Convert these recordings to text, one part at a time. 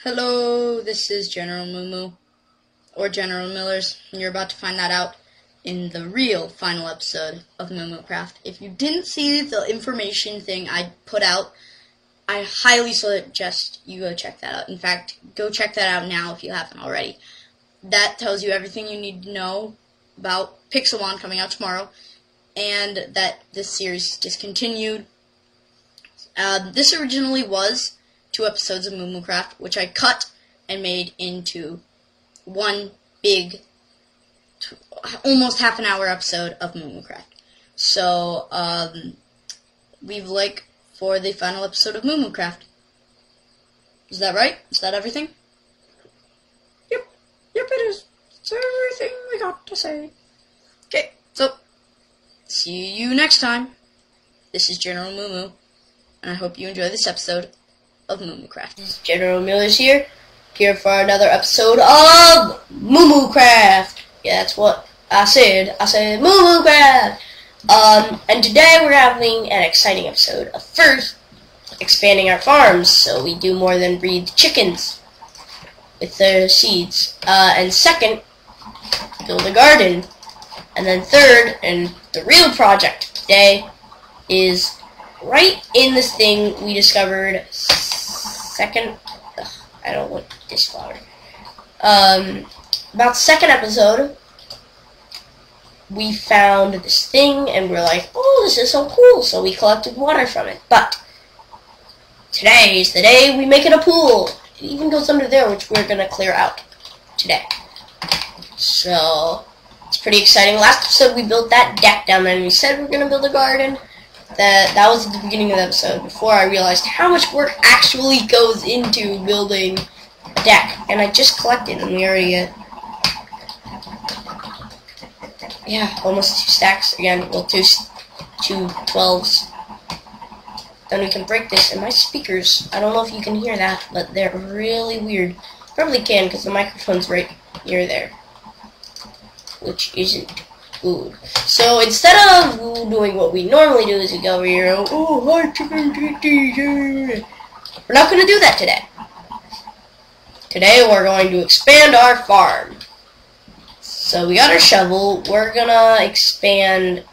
Hello, this is General Moo or General Millers, and you're about to find that out in the real final episode of Carft. If you didn't see the information thing I put out, I highly suggest you go check that out. In fact, go check that out now if you haven't already. That tells you everything you need to know about Pixelmon coming out tomorrow, and that this series is discontinued. This originally was 2 episodes of Carft, which I cut and made into one big, almost half an hour episode of Carft. So, leave a like for the final episode of Carft. Is that right? Is that everything? Yep, it is. It's everything we got to say. Okay, so, see you next time. This is General Moo, and I hope you enjoy this episode of Carft. This is General Millers here for another episode of Carft. Yeah, that's what I said. I said Carft. And today we're having an exciting episode of first expanding our farms so we do more than breed chickens with their seeds. And second, build a garden. And then third, and the real project today is right in this thing we discovered I don't want this flower. About the second episode, we found this thing and we're like, oh, this is so cool, so we collected water from it. But today is the day we make it a pool. It even goes under there, which we're gonna clear out today. So it's pretty exciting. Last episode we built that deck down there and we said we're gonna build a garden. That was at the beginning of the episode, before I realized how much work actually goes into building a deck. And I just collected, and we already get, yeah, almost 2 stacks again. Well, two 12s. Then we can break this, and my speakers, I don't know if you can hear that, but they're really weird. Probably can, because the microphone's right near there, which isn't good. So instead of doing what we normally do, is we go over here, oh, hi chicken titties. We're not going to do that today. Today we're going to expand our farm. So we got our shovel. We're going to expand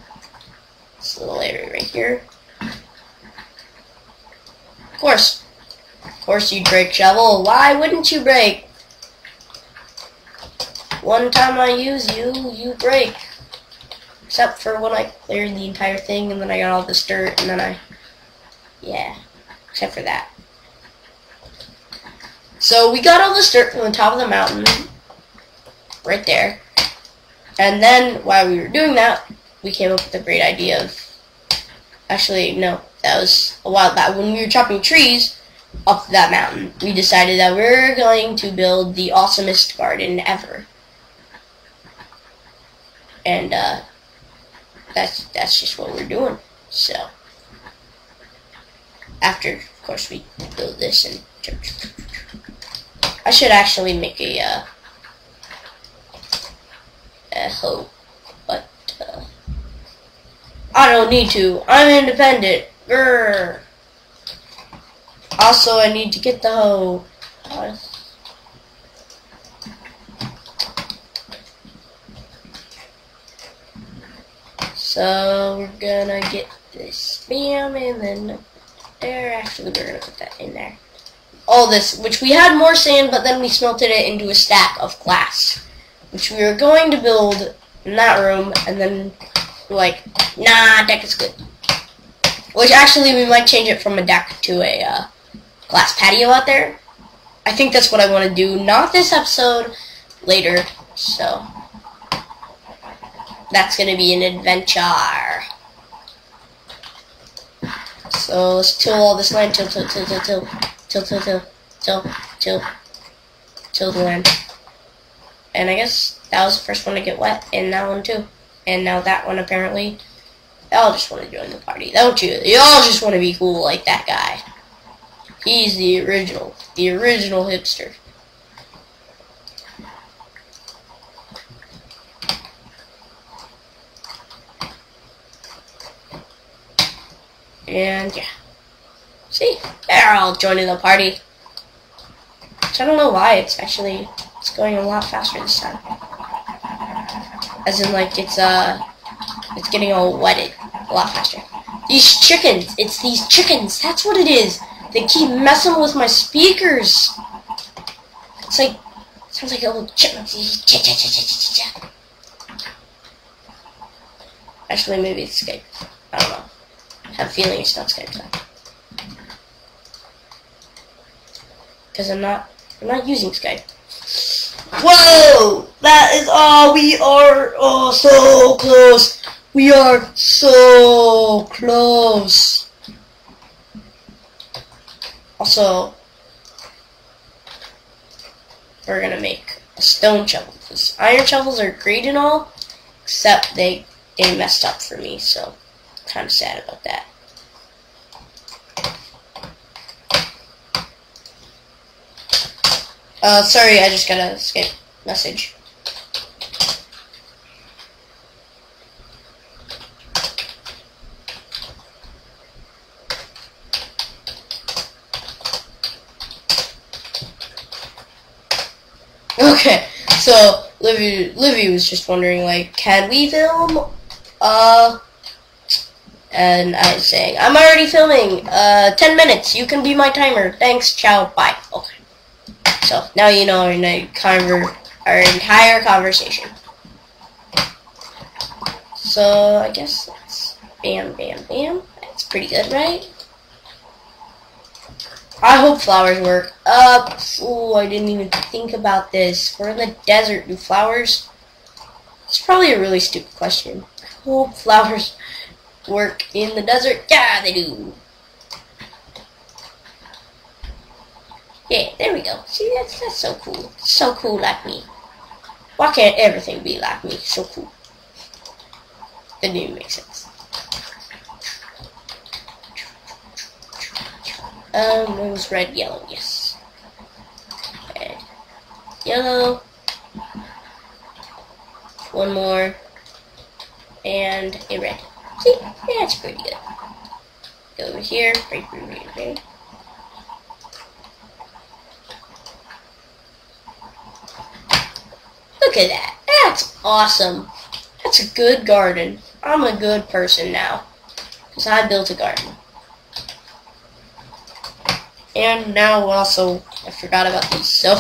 this little area right here. Of course you'd break, shovel. Why wouldn't you break? One time I use you, you break. Except for when I cleared the entire thing and then I got all this dirt and then yeah, except for that. So we got all this dirt from the top of the mountain, right there. And then while we were doing that, we came up with a great idea of, actually no, that was a while back, when we were chopping trees up that mountain, we decided that we were going to build the awesomest garden ever. And that's just what we're doing. So after, of course, we build this, and I should actually make a hoe, but I don't need to. I'm independent. Grr. Also, I need to get the hoe. So we're gonna get this spam and then there. Actually, we're gonna put that in there. All this, which we had more sand, but then we smelted it into a stack of glass, which we were going to build in that room, and then we're like, nah, deck is good. Which actually we might change it from a deck to a glass patio out there. I think that's what I want to do. Not this episode, later. So that's gonna be an adventure. So let's till all this land, till the land. And I guess that was the first one to get wet, and that one too. And now that one apparently, they all just want to join the party, don't you? You all just want to be cool like that guy. He's the original hipster. And yeah. See, they're all joining the party. which I don't know why. It's going a lot faster this time. As in, like, it's getting all wetted a lot faster. These chickens, it's these chickens, that's what it is. They keep messing with my speakers. It's like, sounds like a little chipmunk. Actually, maybe it's Skype. I don't know. I have a feeling it's not Skype though. Because I'm not using Skype. Whoa! That is all. We are so close. We are so close. Also, we're gonna make a stone shovel. Because iron shovels are great and all, except they messed up for me, so I'm kind of sad about that. Sorry, I just got a Skype message. Okay, so Livy was just wondering, like, can we film? And I was saying, I'm already filming. 10 minutes. You can be my timer. Thanks. Ciao. Bye. Okay. So now you know our entire conversation. So I guess that's bam, bam, bam. That's pretty good, right? I hope flowers work. Oh, I didn't even think about this. We're in the desert. Do flowers? It's probably a really stupid question. I hope flowers work in the desert. Yeah, they do. Yeah, there we go. See, that's so cool. So cool like me. Why can't everything be like me? So cool. That didn't even make sense. It was red, yellow, yes. Red, yellow. One more. And a red. See? Yeah, that's pretty good. Go over here. Right. Look at that. That's awesome. That's a good garden. I'm a good person now. Because I built a garden. And now also, I forgot about these. So,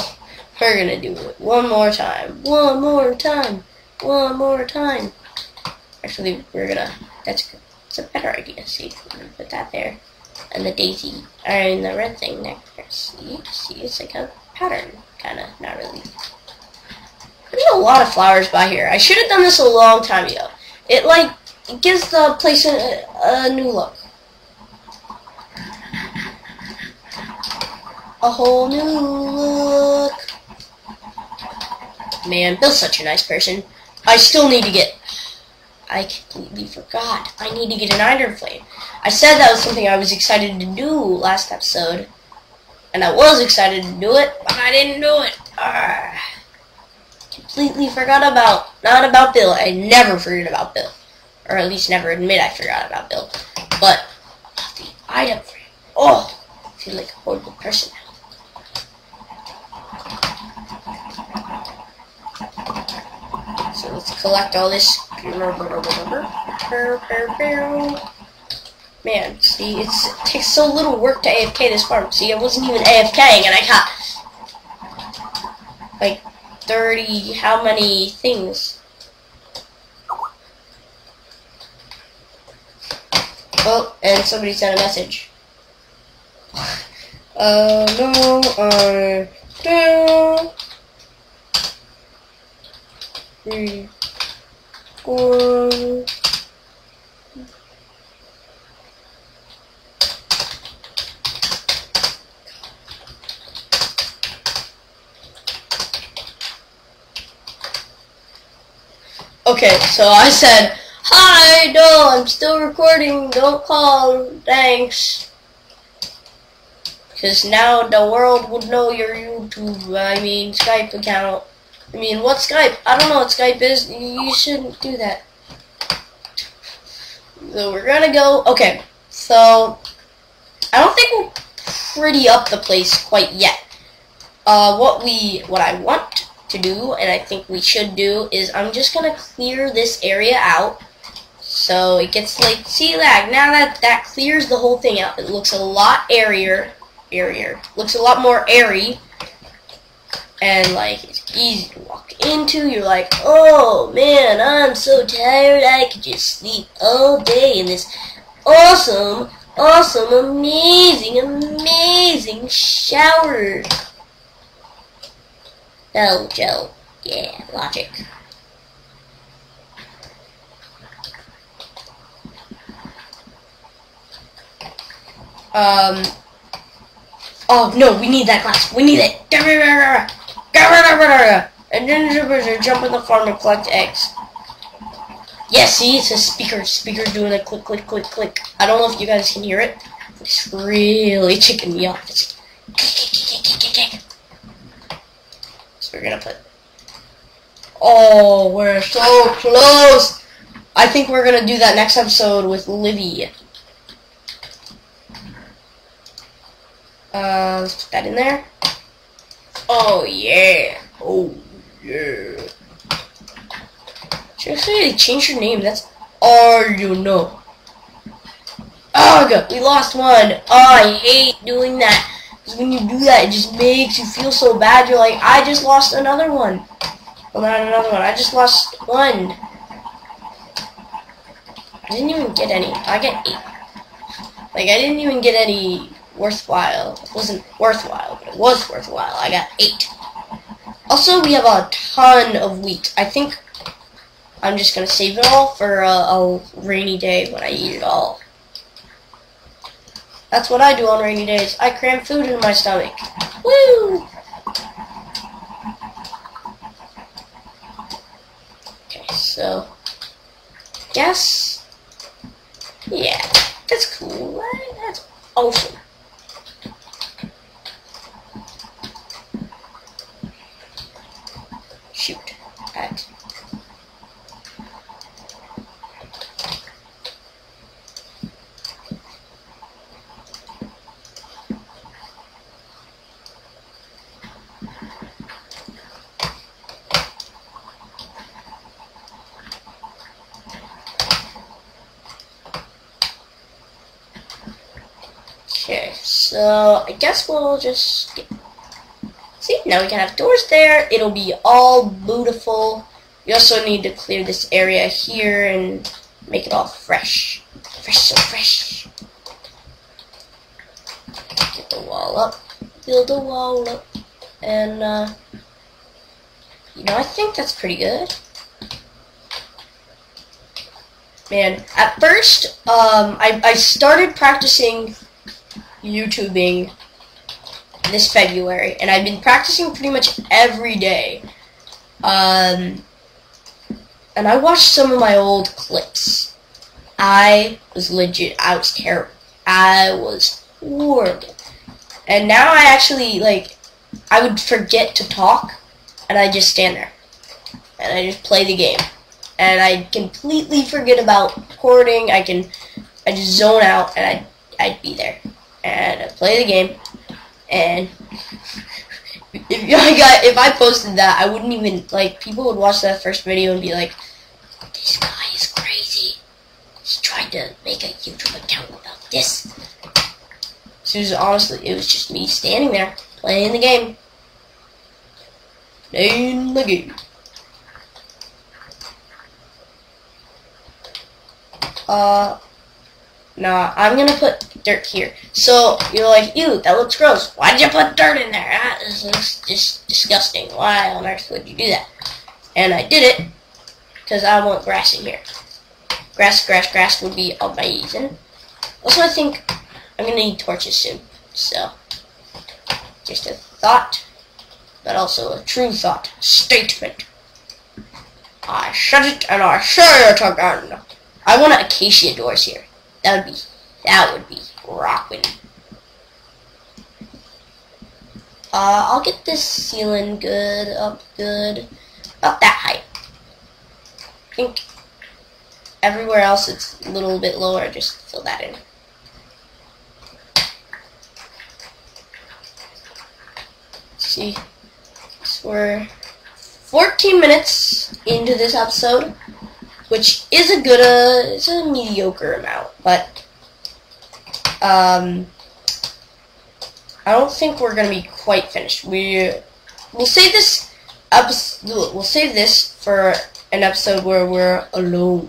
we're going to do it one more time. One more time. One more time. Actually, we're going to... That's a better idea. See, we're going to put that there. And the daisy, and the red thing there. See, it's like a pattern. Kind of, not really. There's a lot of flowers by here. I should have done this a long time ago. It gives the place a new look. A whole new look. Man, Bill's such a nice person. I still need to get... I completely forgot. I need to get an iron flame. I said that was something I was excited to do last episode. And I was excited to do it, but I didn't do it. Completely forgot about... Not about Bill. I never forget about Bill. Or at least never admit I forgot about Bill. But the item frame. Oh, I feel like a horrible person now. So let's collect all this. Man, see, it takes so little work to AFK this farm. See, I wasn't even AFKing and I got like 30 how many things. Oh, and somebody sent a message. No, I don't. 3, 4. Okay, so I said, hi, no, I'm still recording, don't call, thanks. Because now the world would know your Skype account. What Skype? I don't know what Skype is. You shouldn't do that. So we're gonna go. Okay, so I don't think we'll pretty up the place quite yet. what I want to do, and I think we should do, is I'm just gonna clear this area out so it gets like, see that, now that clears the whole thing out. It looks a lot looks a lot more airy, and like it's easy to walk into. You're like, oh man, I'm so tired, I could just sleep all day in this awesome, amazing shower. Oh, Joe. Yeah, logic. Oh no, we need that glass. We need it. And then jump in the farm and collect eggs. Yeah, see, it's a speaker. Speaker doing a click, click, click, click. I don't know if you guys can hear it. It's really ticking me off. It's so we're gonna put. Oh, we're so close. I think we're gonna do that next episode with Livy. Let's put that in there. Oh yeah. Oh yeah. Seriously, they changed your name. That's all you know. Ugh, we lost one. Oh, I hate doing that. Because when you do that, it just makes you feel so bad. You're like, I just lost another one. Well, not another one. I just lost one. I didn't even get any. I get 8. Like, I didn't even get any worthwhile. It wasn't worthwhile, but it was worthwhile. I got 8. Also, we have a ton of wheat. I think I'm just going to save it all for a rainy day when I eat it all. That's what I do on rainy days. I cram food in my stomach. Woo! Okay, so guess, yeah, that's cool, right? That's awesome. Shoot. Right. Okay, so I guess we'll just get, see, now we can have doors there. It'll be all beautiful. We also need to clear this area here and make it all fresh. Fresh, so fresh. Get the wall up. Build the wall up. And, you know, I think that's pretty good. Man, at first, I started practicing YouTubing this February, and I've been practicing pretty much every day. And I watched some of my old clips. I was terrible. I was horrible. And now I actually, like, I would forget to talk, and I just stand there. And I just play the game. And I completely forget about recording. I just zone out, and I'd be there. And I'd play the game. And if I posted that, I wouldn't even, like, people would watch that first video and be like, this guy is crazy. He's trying to make a YouTube account about this. So honestly, it was just me standing there, playing the game. Playing the game. Nah, I'm gonna put dirt here. So, you're like, ew, that looks gross. Why did you put dirt in there? Ah, this looks just disgusting. Why on earth would you do that? And I did it, because I want grass in here. Grass would be amazing. Also, I think I'm gonna need torches soon. So, just a thought, but also a true thought. Statement. I said it, and I say it again. I want acacia doors here. That would be rockin'. I'll get this ceiling up good, about that height. I think everywhere else it's a little bit lower. Just fill that in. see, so we're 14 minutes into this episode, which is a good, it's a mediocre amount, but I don't think we're gonna be quite finished. We'll save this episode. We'll save this for an episode where we're alone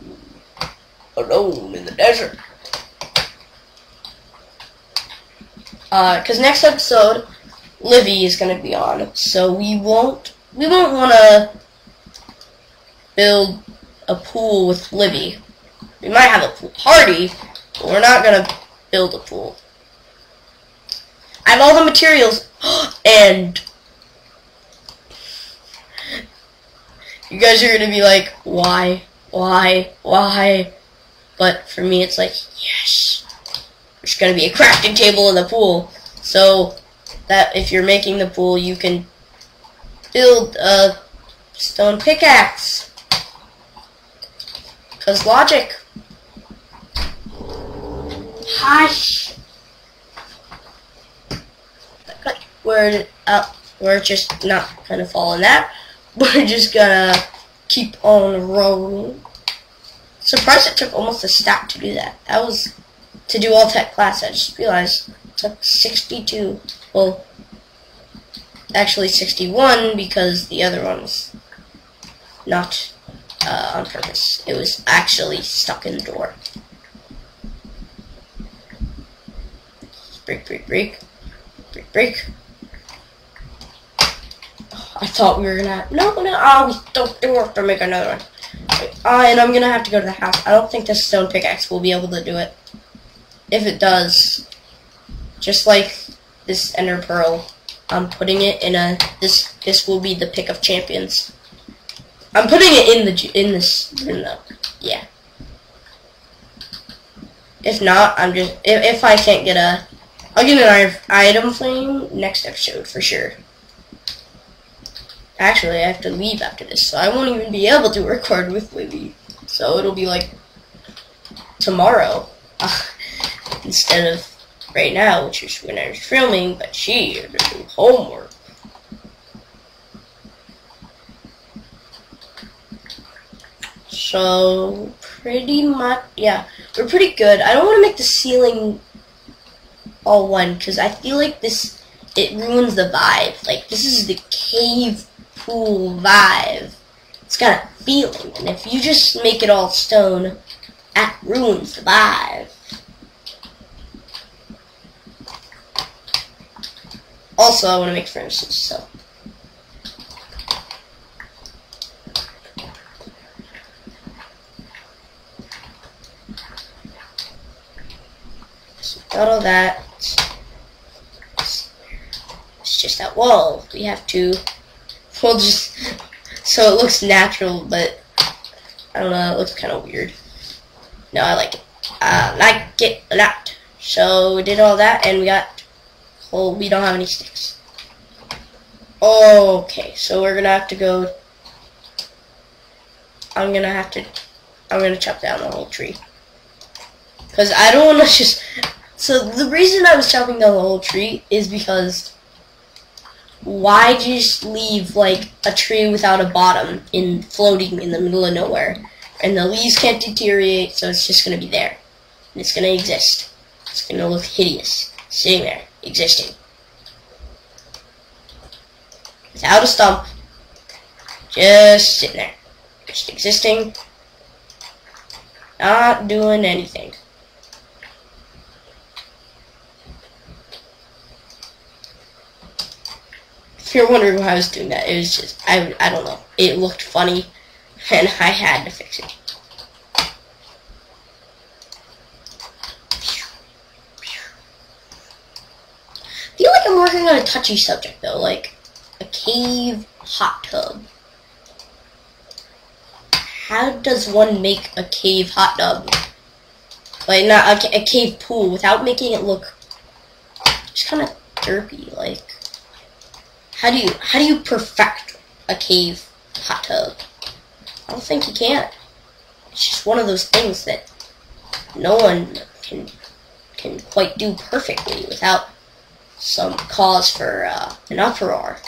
in the desert. Because next episode, Livy is gonna be on, so we won't want to build a pool with Livy. We might have a pool party, but we're not gonna build a pool. I have all the materials, and you guys are gonna be like, why? But for me, it's like, yes, there's gonna be a crafting table in the pool, so that if you're making the pool, you can build a stone pickaxe. 'Cause logic. Hush. We're just not gonna fall in that. We're just gonna keep on rolling. Surprised it took almost a stack to do that. That was to do all tech class. I just realized it took 62. Well, actually 61 because the other one was not on purpose. It was actually stuck in the door. Break. I thought we were gonna. No, oh, don't have to make another one. And I'm gonna have to go to the house. I don't think this stone pickaxe will be able to do it. If it does, just like this ender pearl, I'm putting it in a. This will be the pick of champions. I'm putting it in the yeah. If not, I'm just if I can't get a. I'll get an item flame next episode for sure. Actually, I have to leave after this, so I won't even be able to record with Livy. So it'll be like tomorrow instead of right now, which is when I was filming. But she had to do homework. So pretty much, yeah, we're pretty good. I don't want to make the ceiling all one because I feel like it ruins the vibe. Like this is the cave pool vibe. It's got a feeling, and if you just make it all stone, that ruins the vibe. Also, I want to make furnaces, so. Got all that. It's just that wall. We have to. We'll just so it looks natural, but I don't know. It looks kind of weird. No, I like it. I like it a lot. So we did all that, and we got. Well, we don't have any sticks. Okay, so we're gonna have to go. I'm gonna chop down the whole tree because I don't want to just. So the reason I was chopping down the whole tree is because why just leave like a tree without a bottom floating in the middle of nowhere, and the leaves can't deteriorate, so it's just gonna be there, and it's gonna exist. It's gonna look hideous, sitting there, existing, without a stump, just sitting there, just existing, not doing anything. If you're wondering why I was doing that, it was just, I don't know. It looked funny, and I had to fix it. I feel like I'm working on a touchy subject, though, like a cave hot tub. How does one make a cave hot tub? Like, not a cave pool without making it look just kind of derpy, like. How do you perfect a cave hot tub? I don't think you can. It's just one of those things that no one can quite do perfectly without some cause for an uproar.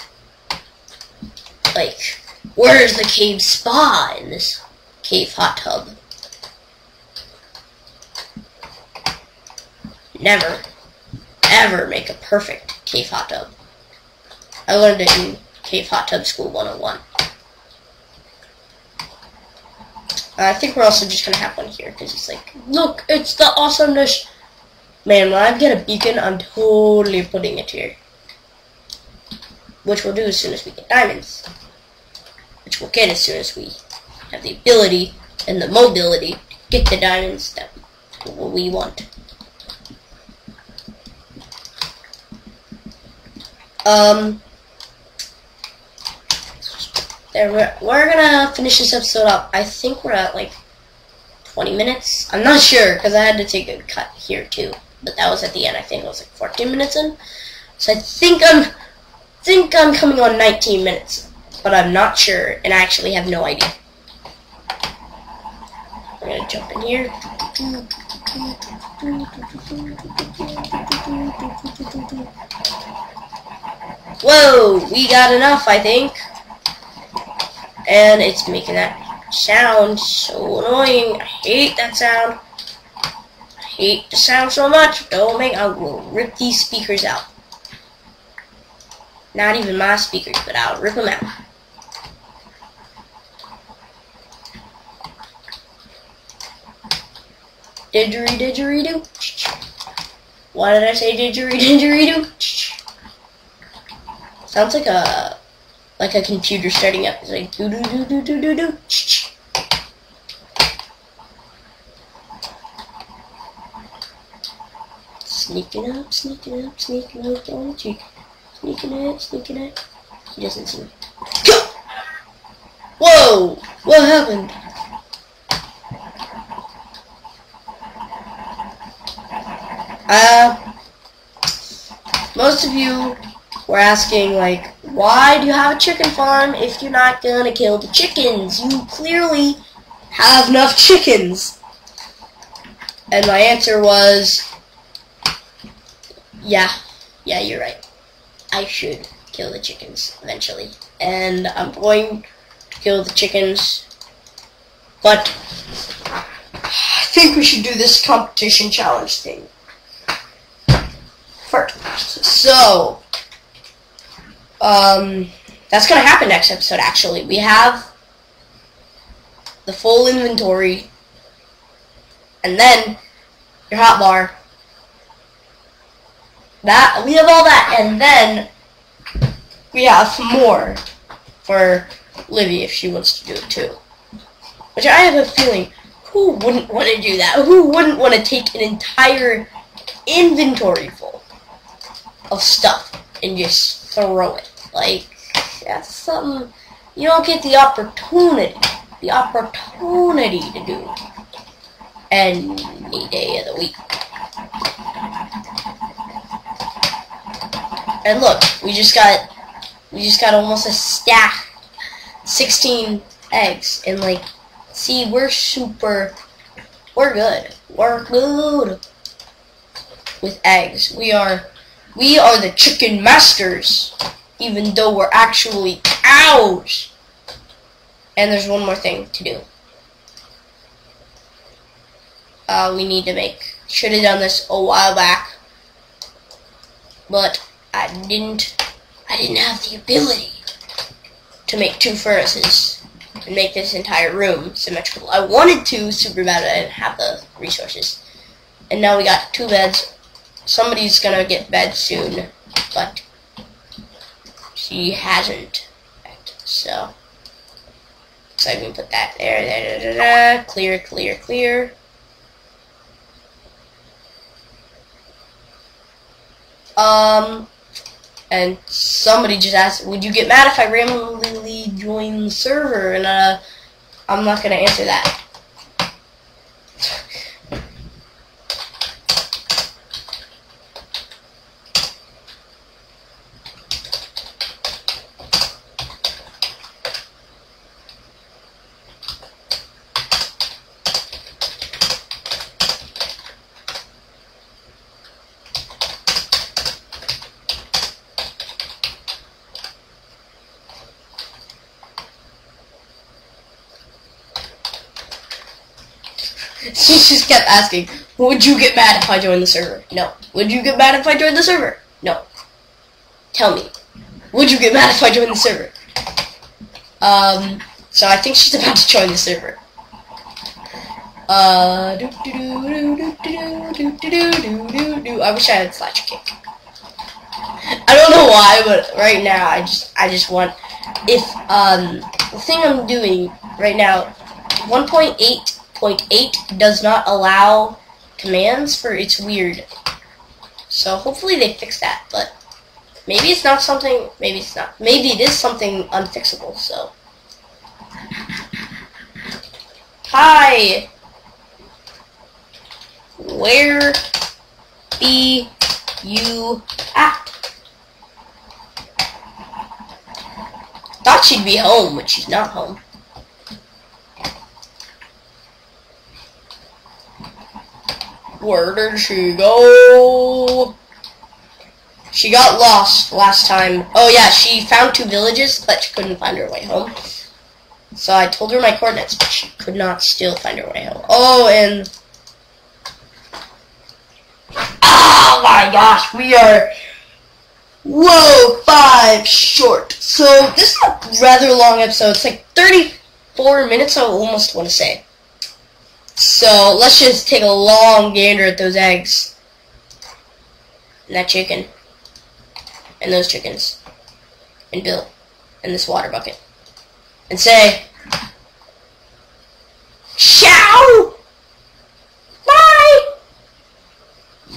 Like, where's the cave spa in this cave hot tub? Never, ever make a perfect cave hot tub. I learned it in Cave Hot Tub School 101. I think we're also just gonna have one here, because it's like, look, it's the awesomeness. Man, when I get a beacon, I'm totally putting it here. Which we'll do as soon as we get diamonds. Which we'll get as soon as we have the ability and the mobility to get the diamonds that we want. There, we're gonna finish this episode up. I think we're at like 20 minutes. I'm not sure, because I had to take a cut here too. But that was at the end. I think it was like 14 minutes in. So I think I'm coming on 19 minutes. But I'm not sure, and I actually have no idea. I'm gonna jump in here. Whoa, we got enough, I think. And it's making that sound so annoying. I hate that sound. I hate the sound so much. Don't make. I will rip these speakers out. Not even my speakers, but I'll rip them out. Didgeridoo. Why did I say didgeridoo? Sounds like a computer starting up. It's like do do do do do do do. Sneaking up on the cheek. Sneaking it. He doesn't see me. Go! Whoa! What happened? Most of you were asking, like, why do you have a chicken farm if you're not gonna kill the chickens? You clearly have enough chickens. And my answer was, yeah, you're right. I should kill the chickens eventually. And I'm going to kill the chickens. But I think we should do this competition challenge thing first. So, that's gonna happen next episode, actually. We have the full inventory, and then your hotbar. That, we have all that, and then we have more for Livy if she wants to do it too. Which I have a feeling, who wouldn't want to do that? Who wouldn't want to take an entire inventory full of stuff and just throw it? Like, that's something you don't get the opportunity to do any day of the week. And look, we just got almost a stack, 16 eggs, and like, see, we're good with eggs. We are the chicken masters, even though we're actually cows. And there's one more thing to do. We need to should have done this a while back, but I didn't have the ability to make 2 furnaces and make this entire room symmetrical. I wanted to super bad, but I didn't have the resources. And now we got 2 beds. Somebody's gonna get bed soon, but she hasn't yet. So I can put that there. Clear. And somebody just asked, would you get mad if I randomly join the server? And I'm not gonna answer that. She just kept asking, would you get mad if I joined the server? No. Would you get mad if I joined the server? No. Tell me. Would you get mad if I joined the server? So I think she's about to join the server. I wish I had Fletcher Kick. I don't know why, but right now I just want, if the thing I'm doing right now, 1.8.8 does not allow commands for, it's weird. So hopefully they fix that, but maybe it's not something, maybe it's not. Maybe it is something unfixable, so. Hi! Where be you at? Thought she'd be home, but she's not home. Where did she go? She got lost last time. Oh yeah, she found 2 villages, but she couldn't find her way home. So I told her my coordinates, but she could not still find her way home. Oh, and... oh my gosh, we are... whoa, 5 short. So this is a rather long episode. It's like 34 minutes, I almost want to say. So let's just take a long gander at those eggs. And that chicken. And those chickens. And Bill. And this water bucket. And say, ciao! Bye!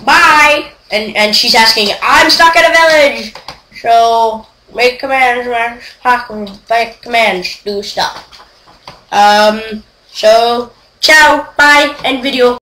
Bye! And she's asking, I'm stuck in a village! So, make commands, make commands, do stuff. So, ciao, bye, end video.